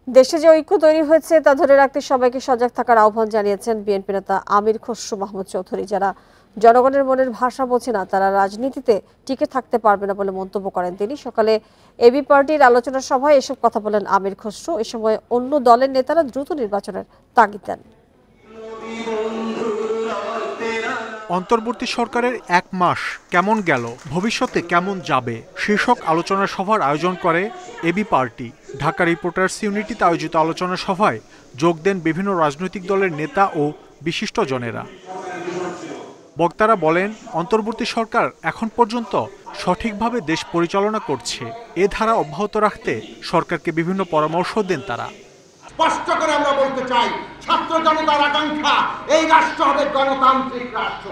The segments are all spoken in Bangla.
দেশে যে ঐক্য তৈরি হয়েছে তা ধরে রাখতে সবাইকে সজাগ থাকার আহ্বান জানিয়েছেন বিএনপি নেতা আমির খসরু মাহমুদ চৌধুরী। যারা জনগণের মনের ভাষা বোঝে না তারা রাজনীতিতে টিকে থাকতে পারবে না বলে মন্তব্য করেন তিনি। সকালে এবি পার্টির আলোচনা সভায় এসব কথা বলেন আমির খসরু। এ সময় অন্য দলের নেতারা দ্রুত নির্বাচনের তাগিদ দেন। অন্তর্বর্তী সরকারের 1 মাস কেমন গেল, ভবিষ্যতে কেমন যাবে শীর্ষক আলোচনা সভার আয়োজন করে এবি পার্টি। ঢাকা রিপোর্টার্স ইউনিটিতে আয়োজিত আলোচনা সভায় যোগ দেন বিভিন্ন রাজনৈতিক দলের নেতা ও বিশিষ্টজনেরা। বক্তারা বলেন, অন্তর্বর্তী সরকার এখন পর্যন্ত সঠিকভাবে দেশ পরিচালনা করছে। এ ধারা অব্যাহত রাখতে সরকারকে বিভিন্ন পরামর্শ দেন তারা। স্পষ্ট করে আমরা বলতে চাই, ছাত্র জনতার আকাঙ্ক্ষা এই রাষ্ট্র হবে গণতান্ত্রিক রাষ্ট্র।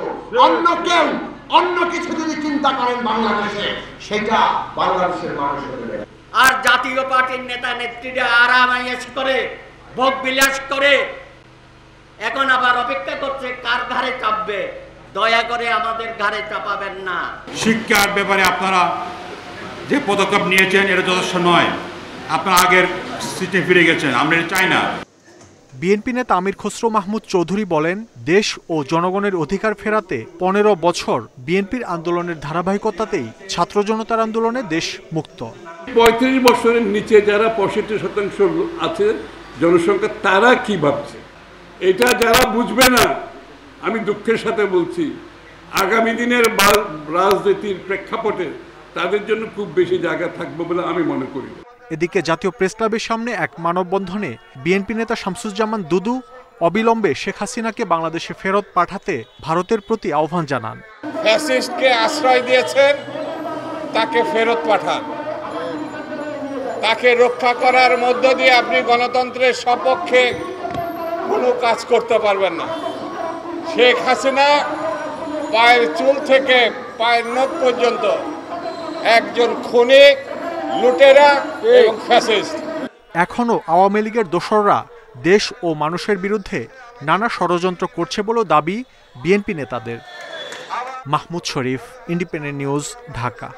অন্য কিছু যদি চিন্তা করেন বাংলাদেশে, সেটা বাংলাদেশের মানুষ হবে। আর জাতীয় পার্টির নেতা নেত্রীরা আরামাইশ করে, ভোগ বিলাস করে এখন আবার অপেক্ষা করছে কার ঘাড়ে চাপবে। দয়া করে আমাদের ঘাড়ে চাপাবেন না। শিক্ষার ব্যাপারে আপনারা যে পদক্ষেপ নিয়েছেন এটা যথেষ্ট নয়। আপনারা আগের সিটে ফিরে গেছেন, আমরা এটা চাই না। বিএনপি নেতা আমির খসরু মাহমুদ চৌধুরী বলেন, দেশ ও জনগণের অধিকার ফেরাতে 15 বছর বিএনপির আন্দোলনের ধারাবাহিকতাতেই ছাত্র জনতার আন্দোলনে দেশ মুক্ত। 35 বছরের নিচে যারা 65% আছে জনসংখ্যা, তারা কি ভাবছে এটা যারা বুঝবে না, আমি দুঃখের সাথে বলছি, আগামী দিনের রাজনীতির প্রেক্ষাপটে তাদের জন্য খুব বেশি জায়গা থাকবে বলে আমি মনে করি। এদিকে জাতীয় প্রেস ক্লাবের সামনে এক মানববন্ধনে বিএনপি নেতা শামসুজ্জামান দুদু অবিলম্বে শেখ হাসিনাকে বাংলাদেশে ফেরত পাঠাতে ভারতের প্রতি আহ্বান জানান। ফ্যাসিস্টকে আশ্রয় দিয়েছেন, তাকে ফেরত পাঠান। তাকে রক্ষা করার মধ্য দিয়ে আপনি গণতন্ত্রের সপক্ষে কোনো কাজ করতে পারবেন না। শেখ হাসিনা পায়ের চুল থেকে পায়ের নখ পর্যন্ত একজন খুনি, লুটেরা এবং ফ্যাসিস্ট। এখনো আওয়ামী লীগের দোসররা দেশ ও মানুষের বিরুদ্ধে নানা ষড়যন্ত্র করছে বলেও দাবি বিএনপি নেতাদের। মাহমুদ শরীফ, ইন্ডিপেন্ডেন্ট নিউজ, ঢাকা।